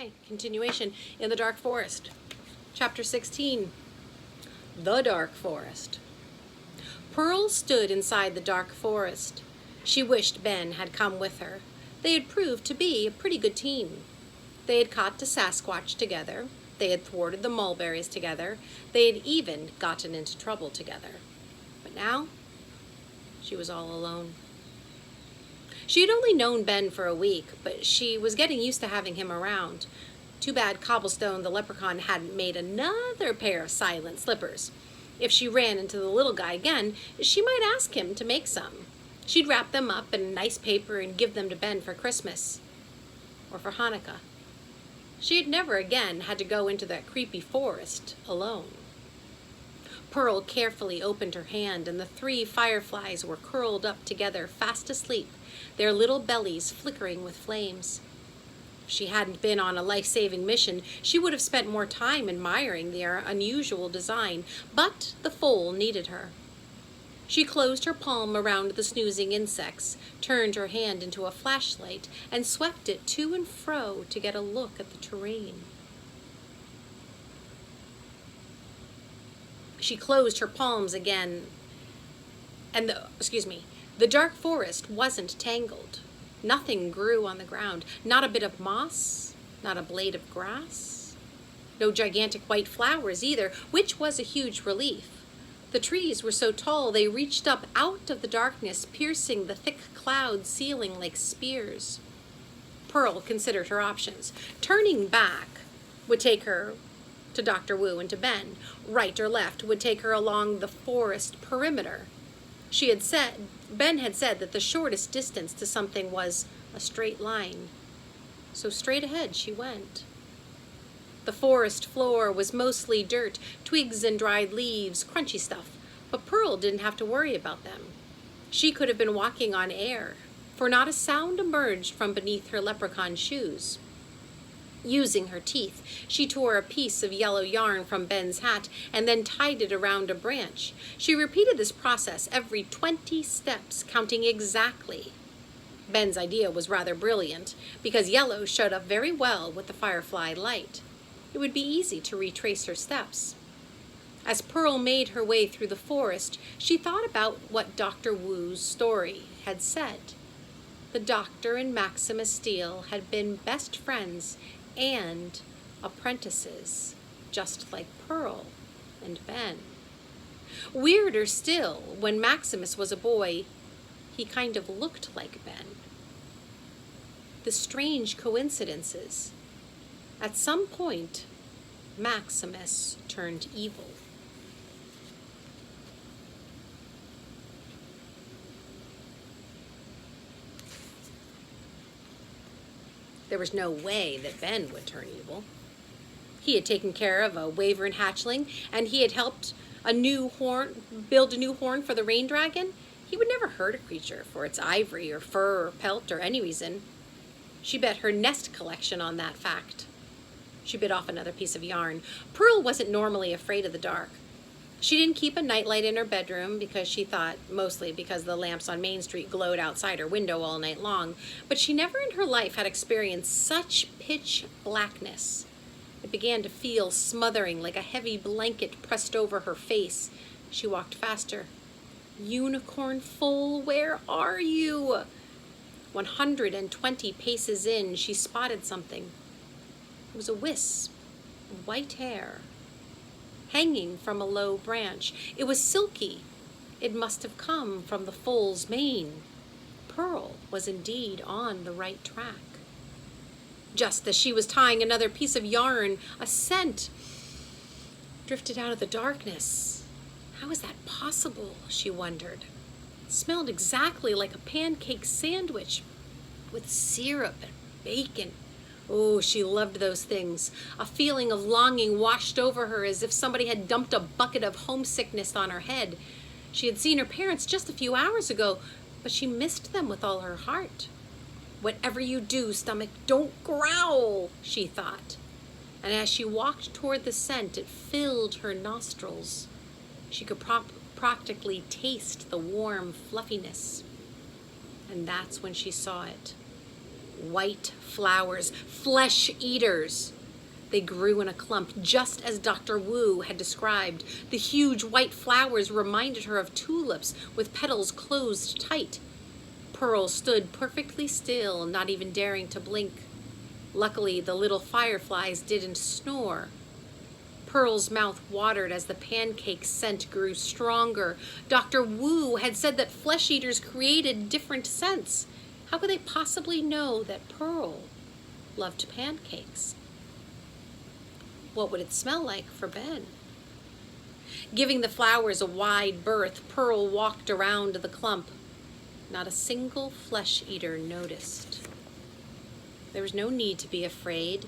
Okay, continuation in the Dark Forest. Chapter 16, The Dark Forest. Pearl stood inside the dark forest. She wished Ben had come with her. They had proved to be a pretty good team. They had caught the Sasquatch together. They had thwarted the mulberries together. They had even gotten into trouble together. But now, she was all alone. She had only known Ben for a week, but she was getting used to having him around. Too bad Cobblestone the leprechaun hadn't made another pair of silent slippers. If she ran into the little guy again, she might ask him to make some. She'd wrap them up in nice paper and give them to Ben for Christmas. Or for Hanukkah. She had never again had to go into that creepy forest alone. Pearl carefully opened her hand, and the 3 fireflies were curled up together, fast asleep, their little bellies flickering with flames. If she hadn't been on a life-saving mission, she would have spent more time admiring their unusual design, but the foal needed her. She closed her palm around the snoozing insects, turned her hand into a flashlight, and swept it to and fro to get a look at the terrain. She closed her palms again, and the dark forest wasn't tangled. Nothing grew on the ground, not a bit of moss, not a blade of grass. No gigantic white flowers either, which was a huge relief. The trees were so tall they reached up out of the darkness, piercing the thick cloud ceiling like spears. Pearl considered her options. Turning back would take her to Dr. Wu and to Ben. Right or left would take her along the forest perimeter. Ben had said that the shortest distance to something was a straight line. So straight ahead she went. The forest floor was mostly dirt, twigs and dried leaves, crunchy stuff, but Pearl didn't have to worry about them. She could have been walking on air, for not a sound emerged from beneath her leprechaun shoes. Using her teeth, she tore a piece of yellow yarn from Ben's hat and then tied it around a branch. She repeated this process every 20 steps, counting exactly. Ben's idea was rather brilliant, because yellow showed up very well with the firefly light. It would be easy to retrace her steps. As Pearl made her way through the forest, she thought about what Dr. Wu's story had said. The doctor and Maximus Steele had been best friends and apprentices, just like Pearl and Ben. Weirder still, when Maximus was a boy, he kind of looked like Ben. The strange coincidences. At some point, Maximus turned evil. There was no way that Ben would turn evil. He had taken care of a wyvern hatchling, and he had helped build a new horn for the rain dragon. He would never hurt a creature for its ivory or fur or pelt or any reason. She bet her nest collection on that fact. She bit off another piece of yarn. Pearl wasn't normally afraid of the dark. She didn't keep a nightlight in her bedroom mostly because the lamps on Main Street glowed outside her window all night long, but she never in her life had experienced such pitch blackness. It began to feel smothering, like a heavy blanket pressed over her face. She walked faster. Unicorn foal, where are you? 120 paces in, she spotted something. It was a wisp of white hair, hanging from a low branch. It was silky. It must have come from the foal's mane. Pearl was indeed on the right track. Just as she was tying another piece of yarn, a scent drifted out of the darkness. How is that possible, she wondered. It smelled exactly like a pancake sandwich with syrup and bacon. Oh, she loved those things. A feeling of longing washed over her as if somebody had dumped a bucket of homesickness on her head. She had seen her parents just a few hours ago, but she missed them with all her heart. Whatever you do, stomach, don't growl, she thought. And as she walked toward the scent, it filled her nostrils. She could practically taste the warm fluffiness. And that's when she saw it. White flowers, flesh eaters. They grew in a clump, just as Dr. Wu had described. The huge white flowers reminded her of tulips with petals closed tight. Pearl stood perfectly still, not even daring to blink. Luckily, the little fireflies didn't snore. Pearl's mouth watered as the pancake scent grew stronger. Dr. Wu had said that flesh eaters created different scents. How could they possibly know that Pearl loved pancakes? What would it smell like for Ben? Giving the flowers a wide berth, Pearl walked around the clump. Not a single flesh eater noticed. There was no need to be afraid.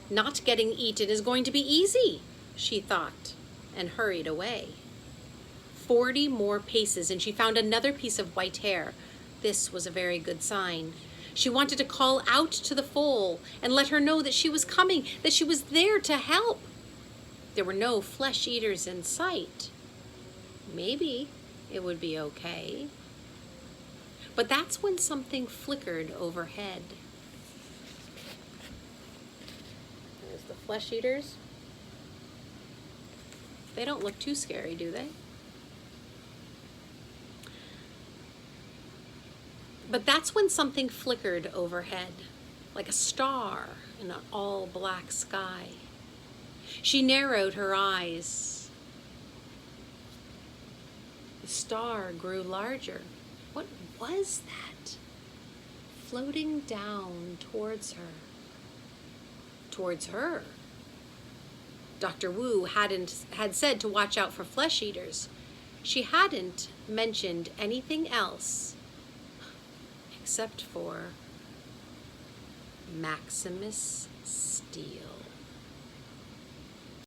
Not getting eaten is going to be easy, she thought, and hurried away. 40 more paces, and she found another piece of white hair. This was a very good sign. She wanted to call out to the foal and let her know that she was coming, that she was there to help. There were no flesh eaters in sight. Maybe it would be okay. But that's when something flickered overhead. There's the flesh eaters. They don't look too scary, do they? But that's when something flickered overhead, like a star in an all-black sky. She narrowed her eyes. The star grew larger. What was that? Floating down towards her. Towards her. Dr. Wu had said to watch out for flesh eaters. She hadn't mentioned anything else except for Maximus Steele.